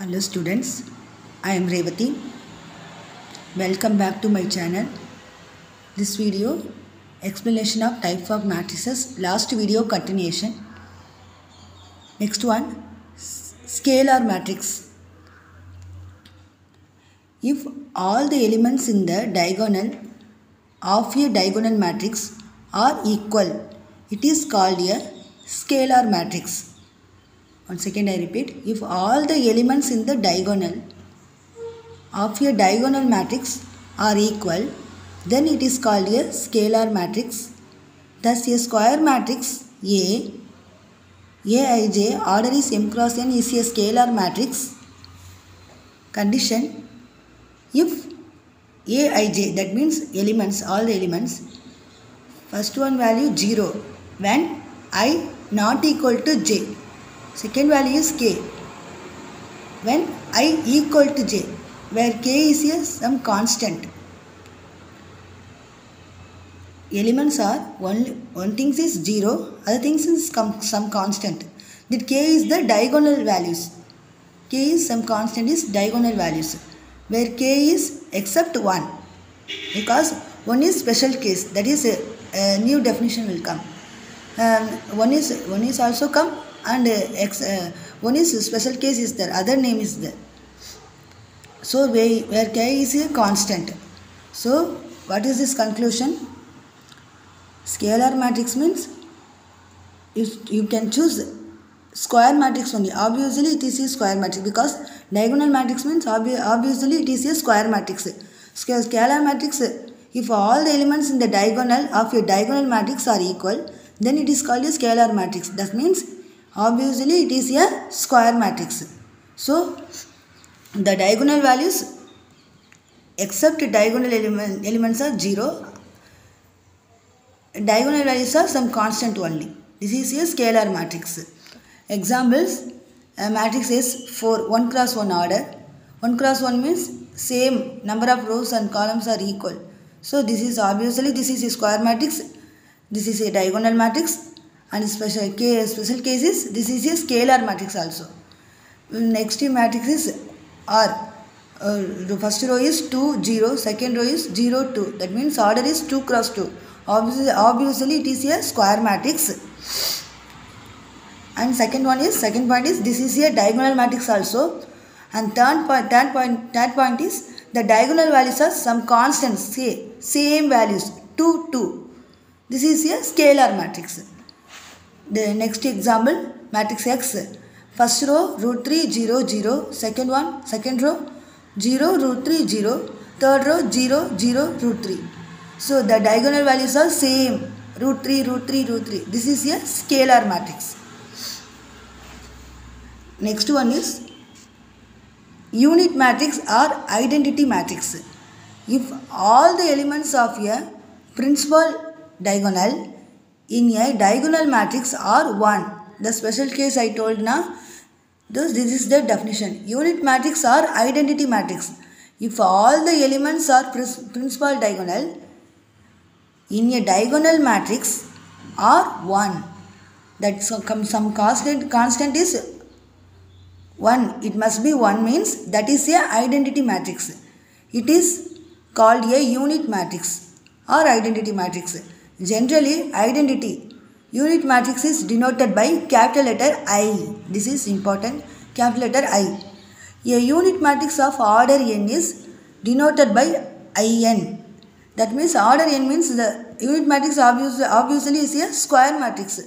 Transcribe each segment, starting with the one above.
Hello students, I am Revati. Welcome back to my channel. This video explanation of type of matrices. Last video continuation. Next one, scalar matrix. If all the elements in the diagonal of a diagonal matrix are equal, it is called a scalar matrix. Once again I repeat, if all the elements in the diagonal of a diagonal matrix are equal, then it is called a scalar matrix. Thus a square matrix Aij, order is m cross n, is a scalar matrix. Condition, if Aij, that means elements, all the elements, first one value 0 when I not equal to j. Second value is k when I equal to j, where k is some constant. Elements are one thing is 0, other things is some constant. That k is the diagonal values. K is some constant is diagonal values, where k is except 1, because 1 is special case, that is a new definition will come. One is also come, and one is special case is there, other name is there. So where k is a constant. So what is this conclusion? Scalar matrix means you can choose square matrix only. Obviously it is a square matrix, because diagonal matrix means obviously it is a square matrix. Scalar matrix, if all the elements in the diagonal of a diagonal matrix are equal, then it is called a scalar matrix. That means obviously it is a square matrix. So the diagonal values except diagonal elements are 0. Diagonal values are some constant only. This is a scalar matrix. Examples, a matrix is 1 cross 1 order. 1 cross 1 means same number of rows and columns are equal. So this is obviously this is a square matrix. This is a diagonal matrix. And special case is this is a scalar matrix also. Next matrix is R. First row is 2, 0. Second row is 0, 2. That means order is 2 cross 2. Obviously it is a square matrix. And second point is this is a diagonal matrix also. And third point is the diagonal values are some constants, same values, 2, 2. This is a scalar matrix. The next example, matrix X. First row root 3 0 0, second row 0 root 3 0, third row 0 0 root 3. So the diagonal values are same, root 3 root 3 root 3. This is a scalar matrix. Next one is unit matrix or identity matrix. If all the elements of a principal diagonal in a diagonal matrix are 1. The special case I told now. This is the definition. Unit matrix or identity matrix. If all the elements are principal diagonal in a diagonal matrix are 1. That some constant is 1. It must be 1 means that is a identity matrix. It is called a unit matrix or identity matrix. Generally, unit matrix is denoted by capital letter I. This is important, capital letter I. A unit matrix of order n is denoted by In. That means order n means the unit matrix obviously is a square matrix.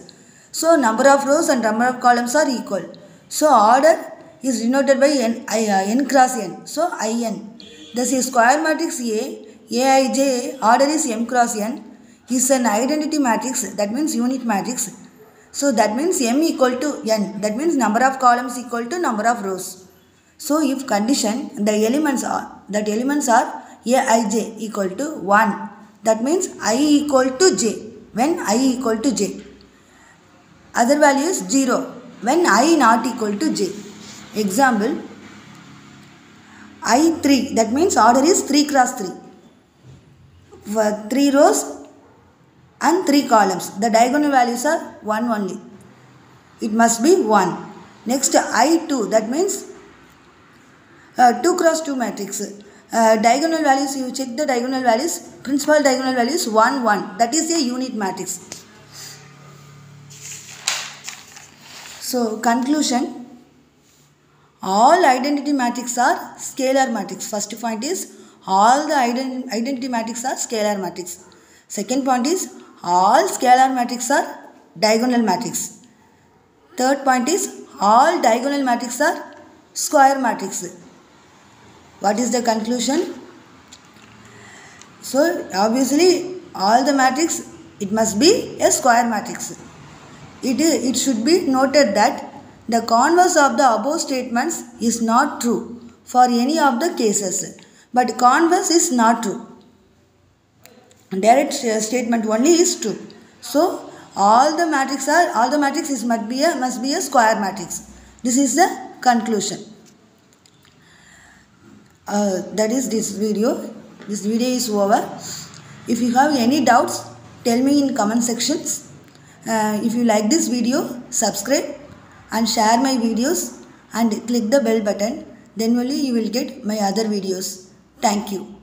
So number of rows and number of columns are equal. So order is denoted by n cross n. So In. Thus a square matrix Aij, order is m cross n, is an identity matrix, that means unit matrix. So that means m equal to n, that means number of columns equal to number of rows. So if condition, the elements are Aij equal to 1, that means I equal to j, when I equal to j. Other value is 0, when I not equal to j. Example, I3, that means order is 3 cross 3. For 3 rows and 3 columns. The diagonal values are 1 only. It must be 1. Next I2, that means 2 cross 2 matrix. Diagonal values, you check the diagonal values. Principal diagonal value is 1, 1. That is a unit matrix. So, conclusion. All identity matrices are scalar matrix. First point is all the identity matrices are scalar matrix. Second point is all scalar matrices are diagonal matrix. Third point is all diagonal matrices are square matrix. What is the conclusion? So obviously all the matrix, it must be a square matrix. It should be noted that the converse of the above statements is not true for any of the cases, but converse is not true. Direct statement only is true. So all the matrices must be a square matrix. This is the conclusion. That is this video. This video is over. If you have any doubts, tell me in comment sections. If you like this video, subscribe and share my videos and click the bell button. Then only you will get my other videos. Thank you.